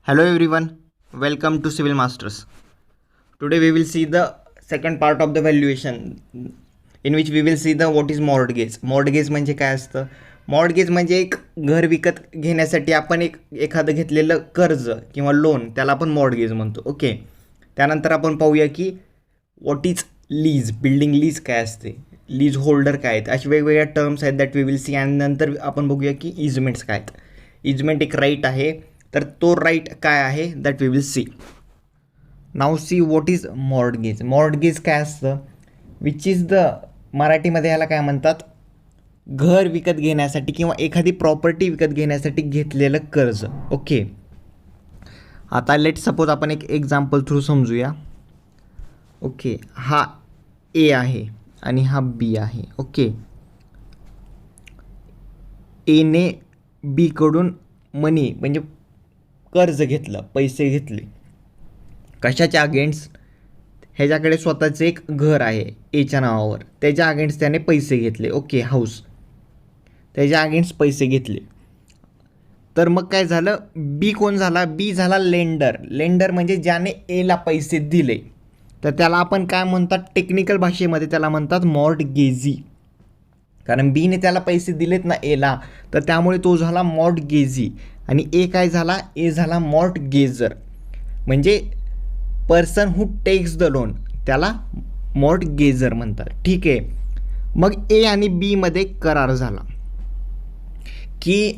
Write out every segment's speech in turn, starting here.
Hello everyone, welcome to Civil Masters. Today we will see the second part of the valuation in which we will see the what is mortgage. Mortgage म्हणजे काय असतं? Mortgage म्हणजे एक घर विकत घेण्यासाठी आपण एखादं घेतलेलं कर्ज किंवा लोन त्याला आपण मॉर्टगेज म्हणतो. ओके. त्यानंतर आपण पाहूया की what is lease, building lease काय असते, लीज होल्डर काय आहेत, अशा वेगवेगळ्या टर्म्स आहेत दॅट वी विल सी. आणि नंतर आपण बघूया की इजमेंट्स काय आहेत. इजमेंट एक राईट आहे, तर तो राईट काय आहे that we will see. Now see what is mortgage. Mortgage काय असतं, विच इज द, मराठीमध्ये ह्याला काय म्हणतात, घर विकत घेण्यासाठी किंवा एखादी प्रॉपर्टी विकत घेण्यासाठी घेतलेलं कर्ज. ओके. आता लेट सपोज आपण एक एक्झाम्पल थ्रू समजूया. ओके, हा ए आहे आणि हा बी आहे. ओके, एने बीकडून मनी म्हणजे कर्ज घेतलं, पैसे घेतले. कशाच्या अगेन्स्ट? ह्याच्याकडे स्वतःचं एक घर आहे एच्या नावावर, त्याच्या अगेन्स्ट त्याने पैसे घेतले. ओके, हाऊस, त्याच्या अगेन्स्ट पैसे घेतले. तर मग काय झालं, बी कोण झाला? बी झाला लेंडर. लेंडर म्हणजे ज्याने एला पैसे दिले, तर त्याला आपण काय म्हणतात, टेक्निकल भाषेमध्ये त्याला म्हणतात मॉर्टगेजी. कारण बीने त्याला पैसे दिलेत ना एला, तर त्यामुळे तो झाला मॉर्टगेजी. आणि ए काय झाला? ए झाला मॉर्टगेजर. म्हणजे person who text the loan, त्याला मॉर्टगेजर म्हणतात. ठीक आहे. मग ए आणि बीमध्ये करार झाला की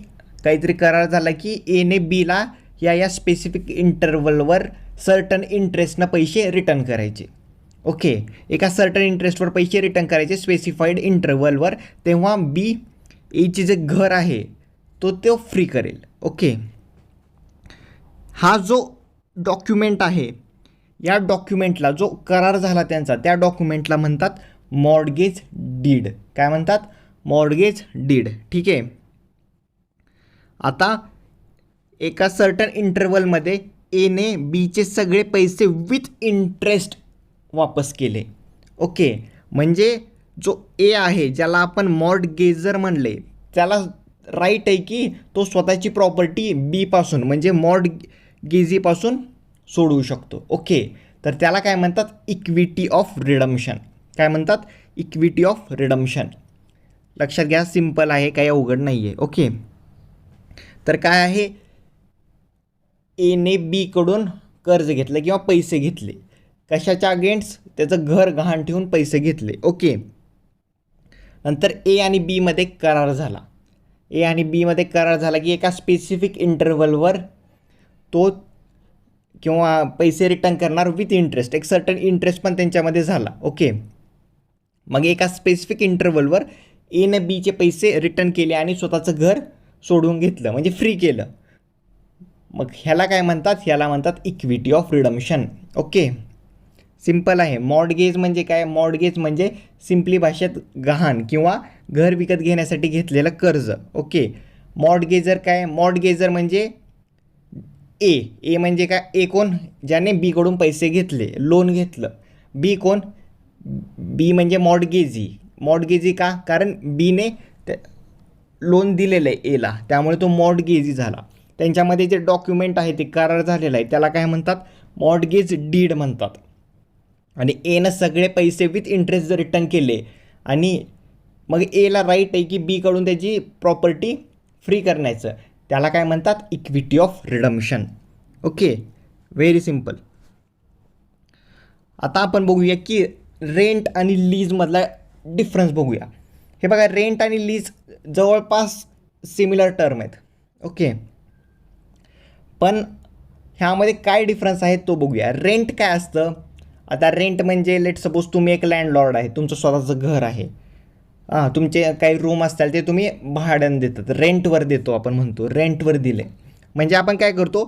काहीतरी करार झाला की एने बीला या स्पेसिफिक इंटरवलवर सर्टन इंटरेस्टनं पैसे रिटर्न करायचे. ओके, एका सर्टन इंटरेस्टवर पैसे रिटर्न करायचे स्पेसिफाईड इंटरवलवर. तेव्हा बी एचे जे घर आहे तो फ्री करेल. ओके, हा जो डॉक्युमेंट आहे, या डॉक्युमेंटला जो करार झाला त्यांचा, त्या डॉक्युमेंटला म्हणतात मॉर्टगेज डीड. काय म्हणतात? Mortgage deed. ठीक आहे. आता एका सर्टन इंटरवलमध्ये एने बीचे सगळे पैसे विथ इंटरेस्ट वापस केले. ओके, म्हणजे जो ए आहे, ज्याला आपण मॉर्टगेजर म्हणले, त्याला राईट आहे की तो स्वतःची प्रॉपर्टी बीपासून म्हणजे मॉर्टगेजीपासून सोडवू शकतो. ओके, तर त्याला काय म्हणतात? Equity of redemption. काय म्हणतात? Equity of redemption. लक्षात घ्या, सिम्पल आहे, काही अवघड नाही आहे. ओके, तर काय आहे, एने बीकडून कर्ज घेतलं किंवा पैसे घेतले. कशाच्या अगेन्स्ट? त्याचं घर गहाण ठेवून पैसे घेतले. ओके, नंतर ए आणि बीमध्ये करार झाला. ए आणि बीमध्ये करार झाला की एका स्पेसिफिक इंटरवलवर तो किंवा पैसे रिटर्न करणार विथ इंटरेस्ट. एक सर्टन इंटरेस्ट पण त्यांच्यामध्ये झाला. ओके, मग एका स्पेसिफिक इंटरवलवर एने बीचे पैसे रिटर्न केले आणि स्वतःचं घर सोडून घेतलं, म्हणजे फ्री केलं. मग ह्याला काय म्हणतात? ह्याला म्हणतात equity of redemption. Okay, simple आहे. मॉर्टगेज म्हणजे काय? मॉर्टगेज म्हणजे सिम्पली भाषेत गहाण किंवा घर विकत घेण्यासाठी घेतलेलं कर्ज. ओके, मॉर्टगेजर काय? मॉर्टगेजर म्हणजे ए म्हणजे काय? ए कोण? ज्याने बीकडून पैसे घेतले, लोन घेतलं. बी कोण? बी म्हणजे मॉर्टगेजी. मॉर्टगेजी का? कारण बीने लोन दिलेलं आहे एला, त्यामुळे तो मॉर्टगेजी झाला. त्यांच्यामध्ये जे डॉक्युमेंट आहे ते करार झालेला आहे, त्याला काय म्हणतात? मॉर्टगेज डीड म्हणतात. आणि एनं सगळे पैसे विथ इंटरेस्ट जर रिटर्न केले आणि मग एला राईट आहे की बीकडून त्याची प्रॉपर्टी फ्री करण्याचं, त्याला काय म्हणतात? Equity of redemption. Okay, very simple. आता आपण बघूया की रेंट आणि लीजमधला डिफरन्स बघूया. हे बघा, रेंट आणि लीज जवळपास सिमिलर टर्म आहेत. ओके, पण ह्यामध्ये काय डिफरन्स आहे तो बघूया. रेंट काय असतं? आता रेंट म्हणजे लेट सपोज तुम्ही एक लँडलॉर्ड आहे, तुमचं स्वतःचं घर आहे, तुमचे काही रूम असतील ते तुम्ही भाड्यानं देतात, रेंटवर देतो आपण म्हणतो, रेंटवर दिले. म्हणजे आपण काय करतो,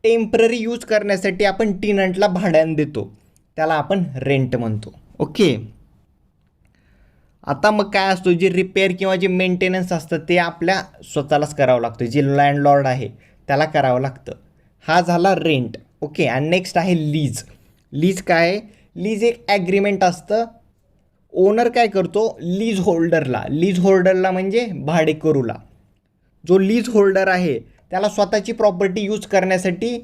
टेम्पररी यूज करण्यासाठी आपण टिनंटला भाड्यानं देतो, त्याला आपण रेंट म्हणतो. ओके, आता मग काय असतो, जे रिपेअर किंवा जे मेंटेनन्स असतं ते आपल्या स्वतःलाच करावं लागतं, जे लँडलॉर्ड आहे त्याला करावं लागतं. हा झाला रेंट. ओके, आणि नेक्स्ट आहे लीज. लीज काय आहे? लीज एक ॲग्रीमेंट असतं. ओनर काय करतो? लीज होल्डरला म्हणजे भाडेकरूला, जो लीज होल्डर आहे त्याला स्वतःची प्रॉपर्टी यूज करण्यासाठी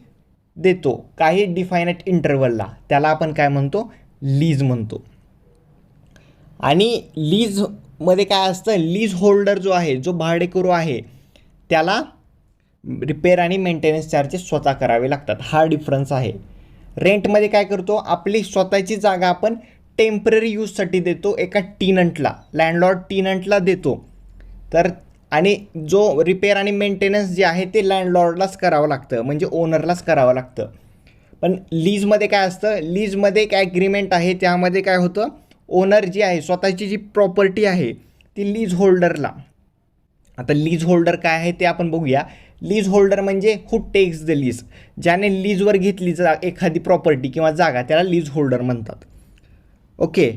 देतो काही डिफायनाइट इंटरवलला, त्याला आपण काय म्हणतो, लीज म्हणतो. आणि लीजमध्ये काय असतं, लीज होल्डर जो आहे, जो भाडेकरू आहे, त्याला रिपेअर आणि मेंटेनन्स चार्जेस स्वतः करावे लागतात. हा डिफरन्स आहे. रेंटमध्ये काय करतो, आपली स्वतःची जागा आपण टेम्पररी यूजसाठी देतो एका टिनंटला, लँडलॉर्ड टिनंटला देतो. तर आणि जो रिपेअर आणि मेंटेनन्स जे आहे ते लँडलॉर्डलाच करावं लागतं, म्हणजे ओनरलाच करावं लागतं. पण लीजमध्ये काय असतं, लीजमध्ये एक ॲग्रीमेंट आहे, त्यामध्ये काय होतं, ओनर जी आहे, स्वतःची जी प्रॉपर्टी आहे ती लीज होल्डरला. आता लीज होल्डर काय आहे ते आपण बघूया. लीज होल्डर म्हणजे हू टेक्स द लीज, ज्याने लीजवर घेतली एखादी प्रॉपर्टी किंवा जागा, त्याला लीज होल्डर म्हणतात. ओके.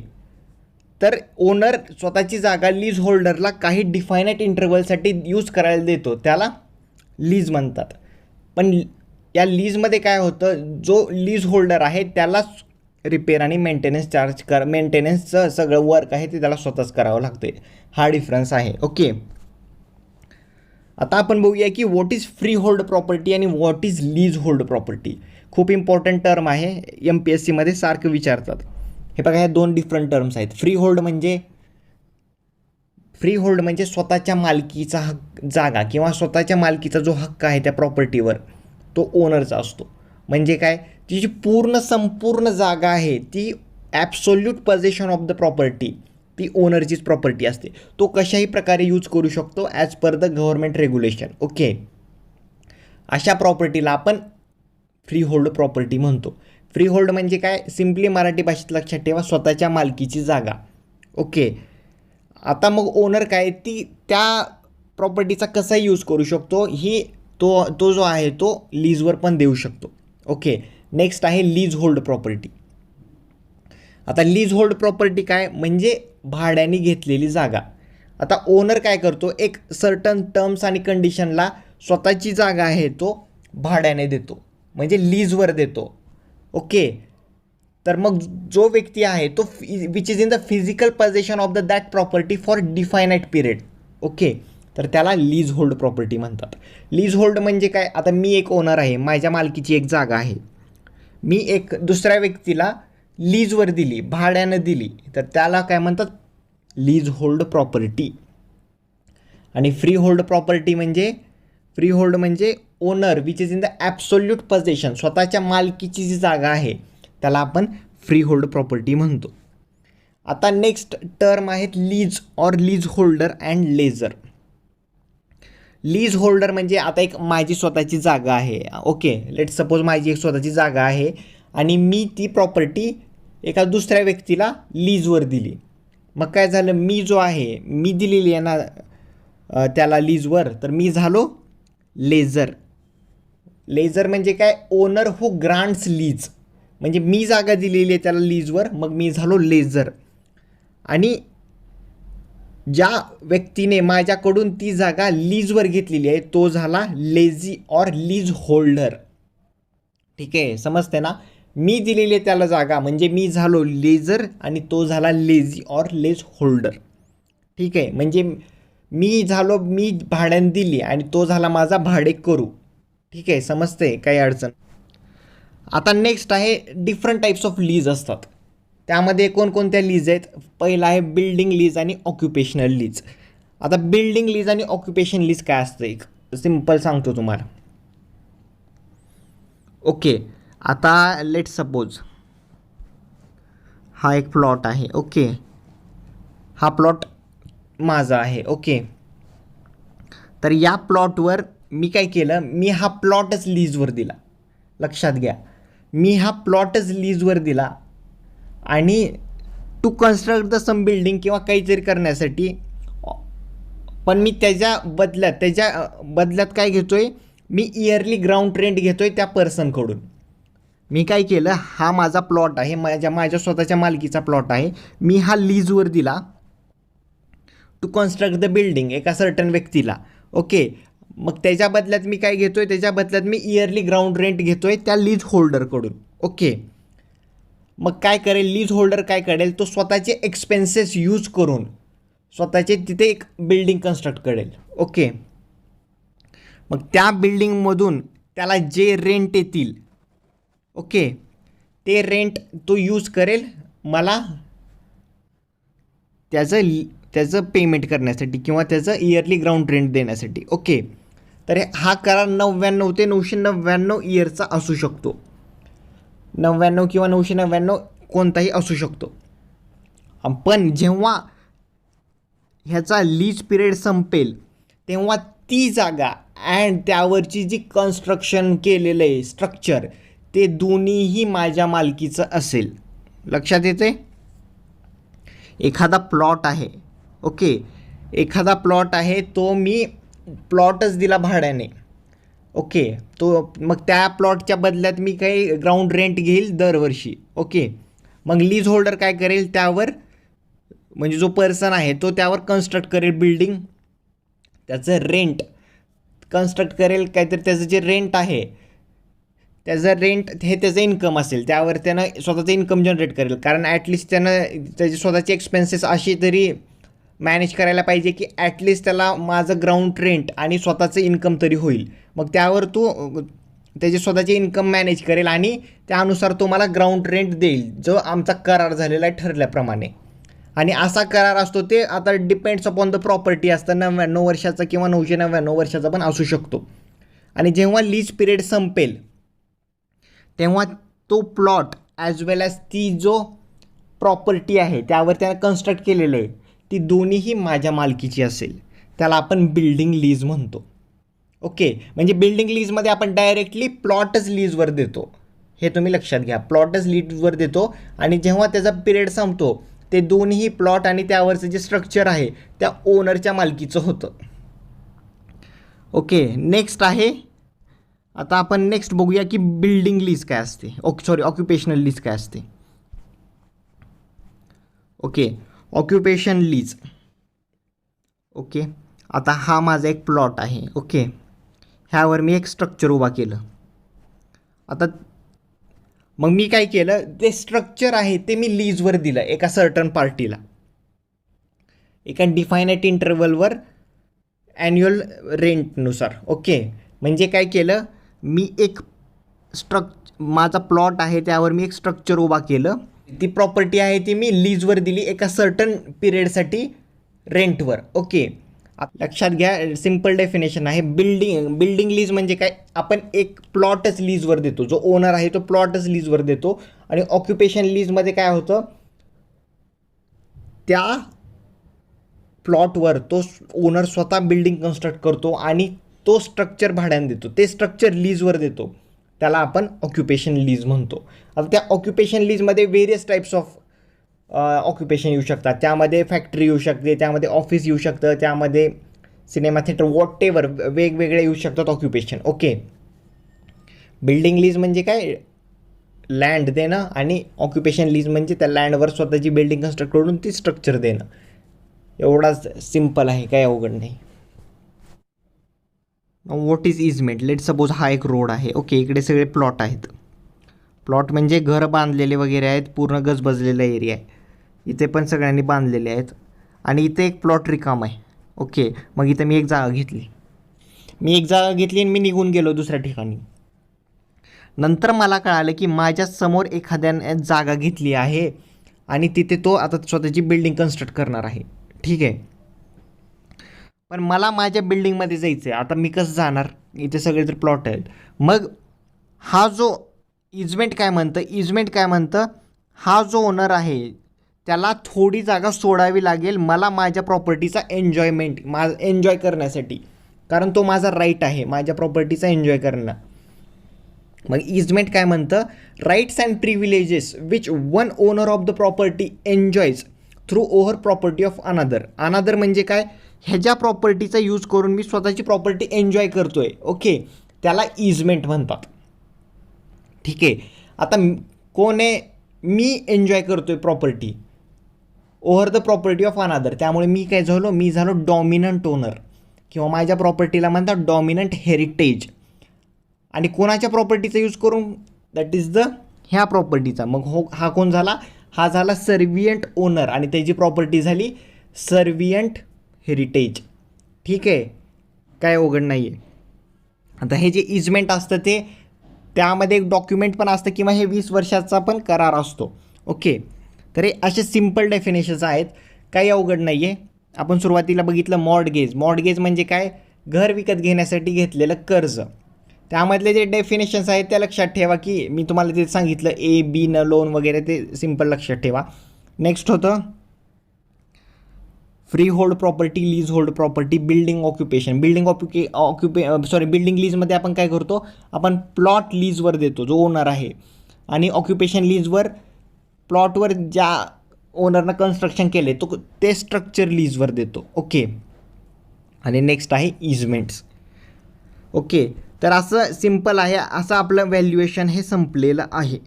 तर ओनर स्वतःची जागा लीज होल्डरला काही डिफायनाइट इंटरवलसाठी यूज करायला देतो, त्याला लीज म्हणतात. पण या लीजमध्ये काय होतं, जो लीज होल्डर आहे त्यालाच रिपेअर आणि मेंटेनन्स मेंटेनन्सचं सगळं वर्क आहे ते त्याला स्वतःच करावं लागते. हा डिफरन्स आहे. ओके. आता आपण बघूया की what is freehold property आणि what is leasehold property. खूप इम्पॉर्टंट टर्म आहे, MPSCमध्ये सारखं विचारतात. हे बघा, ह्या दोन डिफरंट टर्म्स आहेत. फ्री होल्ड म्हणजे स्वतःच्या मालकीचा हक्क, जागा किंवा स्वतःच्या मालकीचा जो हक्क आहे त्या प्रॉपर्टीवर, तो ओनरचा असतो. म्हणजे काय, तिची संपूर्ण जागा आहे ती ॲब्सोल्यूट पोझेशन ऑफ द प्रॉपर्टी, ती ओनरचीच प्रॉपर्टी असते. तो कशाही प्रकारे यूज करू शकतो as per the government regulation. Okay. अशा प्रॉपर्टीला आपण फ्री होल्ड प्रॉपर्टी म्हणतो. फ्री होल्ड म्हणजे काय, सिम्पली मराठी भाषेत लक्षात ठेवा, स्वतःच्या मालकीची जागा. ओके. आता मग ओनर काय, ती त्या प्रॉपर्टीचा कसा यूज करू शकतो, तो जो आहे तो लीजवर पण देऊ शकतो. ओके. नेक्स्ट आहे लीज होल्ड प्रॉपर्टी. आता लीज होल्ड प्रॉपर्टी काय म्हणजे भाड्याने घेतलेली जागा. आता ओनर काय करतो, एक सर्टन टर्म्स आणि कंडिशनला स्वतःची जागा आहे तो भाड्याने देतो, म्हणजे लीजवर देतो. ओके. तर मग जो व्यक्ती आहे तो which is in the physical possession of that property for definite period. Okay. तर त्याला लीज होल्ड प्रॉपर्टी म्हणतात. लीज होल्ड म्हणजे काय, आता मी एक ओनर आहे, माझ्या मालकीची एक जागा आहे, मी एक दुसऱ्या व्यक्तीला लीजवर दिली, भाड्यानं दिली, तर त्याला काय म्हणतात, लीज होल्ड प्रॉपर्टी. आणि फ्री होल्ड म्हणजे owner which is in the absolute possession, स्वतःच्या मालकीची जी जागा आहे त्याला आपण फ्री होल्ड प्रॉपर्टी म्हणतो. आता नेक्स्ट टर्म आहेत lease or lease holder and lessor. Lease holder म्हणजे आता एक माझी स्वतःची जागा आहे. ओके. लेट सपोज माझी एक स्वतःची जागा आहे आणि मी ती प्रॉपर्टी एका दुसऱ्या व्यक्तीला लीजवर दिली. मग काय झालं, मी जो आहे, मी दिलेली आहे ना त्याला लीजवर, तर मी झालो लेजर. लेजर म्हणजे काय, ओनर हू ग्रांट्स लीज, म्हणजे मी जागा दिलेली आहे त्याला लीजवर, मग मी झालो लेजर. आणि ज्या व्यक्तीने माझ्याकडून ती जागा लीजवर घेतलेली आहे तो झाला लेझी ऑर लीज होल्डर. ठीक आहे, समजते ना. मी दिलेली आहे त्याला जागा म्हणजे मी झालो लेजर आणि तो झाला लेझी ऑर लेज होल्डर. ठीक आहे, म्हणजे मी भाड्याने दिली आणि तो झाला माझा भाडेकरू. ठीक आहे, समजते, काही अडचण. आता नेक्स्ट आहे डिफरंट टाईप्स ऑफ लीज असतात. त्यामध्ये कोणकोणत्या लीज आहेत, पहिला आहे बिल्डिंग लीज आणि ऑक्युपेशनल लीज. आता बिल्डिंग लीज आणि ऑक्युपेशन लीज काय असतं, एक सिम्पल सांगतो तुम्हाला. ओके. आता लेट सपोज हा एक प्लॉट आहे. ओके. हा प्लॉट माझा आहे. ओके. तर या प्लॉटवर मी काय केलं, मी हा प्लॉटच लीजवर दिला. लक्षात घ्या, मी हा प्लॉटच लीजवर दिला आणि to construct the some building किंवा काहीतरी करण्यासाठी. पण मी त्याच्या बदल्यात काय घेतोय, मी इयरली ग्राउंड रेंट घेतोय त्या पर्सनकडून. मी काय केलं, हा माझा प्लॉट आहे, माझ्या स्वतःच्या मालकीचा प्लॉट आहे, मी हा लीजवर दिला टू कन्स्ट्रक्ट द बिल्डिंग एका सर्टन व्यक्तीला. ओके. मग त्याच्या बदल्यात मी काय घेतोय, त्याच्या बदल्यात मी इयरली ग्राउंड रेंट घेतोय त्या लीज होल्डरकडून. ओके. मग काय करेल लीज होल्डर, काय करेल, तो स्वतःचे एक्सपेन्सेस यूज करून स्वतःचे तिथे एक बिल्डिंग कन्स्ट्रक्ट करेल. ओके. मग त्या बिल्डिंगमधून त्याला जे रेंट येतील ओके. ते रेंट तो यूज करेल मला त्याचं पेमेंट करण्यासाठी किंवा त्याचं इयरली ग्राउंड रेंट देण्यासाठी. ओके. तर हा करार 99 ते 999 इयरचा असू शकतो. 99 किंवा 999 कोणताही असू शकतो. पण जेव्हा ह्याचा लीज पिरियड संपेल तेव्हा ती जागा अँड त्यावरची जी कन्स्ट्रक्शन केलेलं आहे स्ट्रक्चर ते दोन्हीही माझ्या मालकीचं असेल. लक्षात येते. एखादा प्लॉट आहे. ओके. एखादा प्लॉट आहे तो मी प्लॉटच दिला भाड्याने. ओके. तो मग त्या प्लॉटच्या बदल्यात मी काही ग्राउंड रेंट घेईल दरवर्षी. ओके. मग लीज होल्डर काय करेल त्यावर म्हणजे जो पर्सन आहे तो त्यावर कन्स्ट्रक्ट करेल बिल्डिंग. त्याचं रेंट कन्स्ट्रक्ट करेल काहीतरी त्याचं जे रेंट आहे त्याचं रेंट हे त्याचं इन्कम असेल त्यावर त्यानं स्वतःचं इन्कम जनरेट करेल. कारण ॲटलिस्ट त्यानं त्याचे स्वतःचे एक्सपेन्सेस अशी तरी मॅनेज करायला पाहिजे की ॲटलिस्ट त्याला माझं ग्राउंड रेंट आणि स्वतःचं इन्कम तरी होईल. मग त्यावर तो त्याचे स्वतःचे इन्कम मॅनेज करेल आणि त्यानुसार तो मला ग्राउंड रेंट देईल जो आमचा करार झालेला आहे ठरल्याप्रमाणे. आणि असा करार असतो ते आता डिपेंड्स अपॉन द प्रॉपर्टी असतं. 99 वर्षाचा किंवा 999 वर्षाचा पण असू शकतो. आणि जेव्हा लीज पिरियड संपेल तेव्हा तो प्लॉट ॲज वेल ॲज ती जो प्रॉपर्टी आहे त्यावर त्यानं कन्स्ट्रक्ट केलेलं आहे ती दोन्हीही माझ्या मालकीची असेल. त्याला आपण बिल्डिंग लीज म्हणतो. ओके. म्हणजे बिल्डिंग लीजमध्ये आपण डायरेक्टली प्लॉटच लीजवर देतो. हे तुम्ही लक्षात घ्या. प्लॉटच लीजवर देतो आणि जेव्हा त्याचा पिरियड संपतो ते दोन्ही प्लॉट आणि त्यावरचं जे स्ट्रक्चर आहे त्या ओनरच्या मालकीचं होतं. ओके. नेक्स्ट आहे. आता आपण नेक्स्ट बघूया की बिल्डिंग लीज काय असते. ऑक्युपेशनल लीज काय असते. ओके. Occupation lease. ओके. आता हा माझा एक प्लॉट आहे. ओके. ह्यावर मी एक स्ट्रक्चर उभा केलं. आता मग मी काय केलं ते स्ट्रक्चर आहे ते मी लीजवर दिलं एका सर्टन पार्टीला एका डिफायनाइट इंटरवलवर ॲन्युअल रेंटनुसार. ओके. म्हणजे काय केलं मी एक माझा प्लॉट आहे त्यावर मी एक स्ट्रक्चर उभा केलं. ती प्रॉपर्टी आहे ती मी लीजवर दिली एका सर्टन पिरियडसाठी रेंटवर. ओके. लक्षात घ्या. सिम्पल डेफिनेशन आहे. बिल्डिंग लीज म्हणजे काय आपण एक प्लॉटच लीजवर देतो. जो ओनर आहे तो प्लॉटच लीजवर देतो. आणि ऑक्युपेशन लीजमध्ये काय होतं त्या प्लॉटवर तो ओनर स्वतः बिल्डिंग कन्स्ट्रक्ट करतो आणि तो स्ट्रक्चर भाड्याने देतो. ते स्ट्रक्चर लीजवर देतो. त्याला आपण ऑक्युपेशन लीज म्हणतो. आता त्या ऑक्युपेशन लीजमध्ये व्हेरियस टाईप्स ऑफ ऑक्युपेशन येऊ शकतात. त्यामध्ये फॅक्टरी येऊ शकते, त्यामध्ये ऑफिस येऊ शकतं, त्यामध्ये सिनेमा थिएटर वॉटेवर वेगवेगळे येऊ शकतात ऑक्युपेशन. ओके. बिल्डिंग लीज म्हणजे काय लँड देणं आणि ऑक्युपेशन लीज म्हणजे त्या लँडवर स्वतःची बिल्डिंग कन्स्ट्रक्ट करून ती स्ट्रक्चर देणं. एवढाच सिम्पल आहे, काय अवघड नाही. What is easement. Let suppose हा एक रोड आहे. ओके. इकडे सगळे प्लॉट आहेत. प्लॉट म्हणजे घर बांधलेले वगैरे आहेत. पूर्ण गजबजलेला एरिया आहे. इथे पण सगळ्यांनी बांधलेले आहेत आणि इथे एक प्लॉट रिकाम आहे. ओके. मग इथे मी एक जागा घेतली आणि मी निघून गेलो दुसऱ्या ठिकाणी. नंतर मला कळालं की माझ्या समोर एखाद्याने जागा घेतली आहे आणि तिथे तो आता स्वतःची बिल्डिंग कन्स्ट्रक्ट करणार आहे. ठीक आहे. पण मला माझ्या बिल्डिंगमध्ये जायचं आहे. आता मी कसं जाणार. इथे सगळे तर प्लॉट आहेत. मग हा जो इजमेंट काय म्हणतं हा जो ओनर आहे त्याला थोडी जागा सोडावी लागेल मला माझ्या प्रॉपर्टीचा एन्जॉय करण्यासाठी. कारण तो माझा राईट आहे माझ्या प्रॉपर्टीचा एन्जॉय करणं. मग इजमेंट काय म्हणतं rights and privileges which one owner of the property enjoys through over property of another म्हणजे काय ह्याच्या प्रॉपर्टीचा यूज करून मी स्वतःची प्रॉपर्टी एन्जॉय करतोय. ओके. त्याला इजमेंट म्हणतात. ठीक आहे. आता कोण आहे मी एन्जॉय करतोय property over the property of another. त्यामुळे मी झालो डॉमिनंट ओनर किंवा माझ्या प्रॉपर्टीला म्हणतात डॉमिनंट हेरिटेज. आणि कोणाच्या प्रॉपर्टीचा यूज करून दॅट इज ह्या प्रॉपर्टीचा. मग हा कोण झाला. हा झाला सर्व्हियंट ओनर आणि त्याची प्रॉपर्टी झाली सर्व्हियंट हेरिटेज. ठीक आहे. काय अवघड नाही आहे. आता हे जे इजमेंट असतं ते त्यामध्ये एक डॉक्युमेंट पण असतं किंवा हे 20 वर्षाचा पण करार असतो. ओके, तर हे असे सिम्पल डेफिनेशन्स आहेत, काही अवघड नाही आहे. आपण सुरुवातीला बघितलं मॉर्टगेज. मॉर्टगेज म्हणजे काय? घर विकत घेण्यासाठी घेतलेलं कर्ज. त्यामधले जे डेफिनेशन्स आहेत त्या लक्षात ठेवा, की मी तुम्हाला ते सांगितलं ए बी न लोन वगैरे, ते सिम्पल लक्षात ठेवा. नेक्स्ट होतं freehold property, leasehold property, building occupation. Building लीजमध्ये आपण काय करतो? आपण प्लॉट लीजवर देतो जो ओनर आहे, आणि ऑक्युपेशन लीजवर प्लॉटवर ज्या ओनरनं कन्स्ट्रक्शन केले तो ते स्ट्रक्चर लीजवर देतो. ओके, आणि नेक्स्ट आहे इजमेंट्स. ओके, तर असं सिम्पल आहे. असं आपलं व्हॅल्युएशन हे संपलेलं आहे.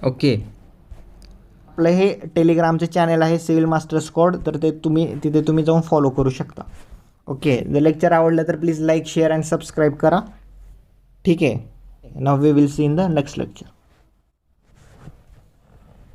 ओके, आपलं हे टेलिग्रामचं चॅनल आहे सिव्हिल मास्टर स्क्वॉड, तर ते तिथे तुम्ही जाऊन फॉलो करू शकता. ओके, जर लेक्चर आवडलं तर please like, share and subscribe करा. ठीक आहे, now we will see in the next lecture.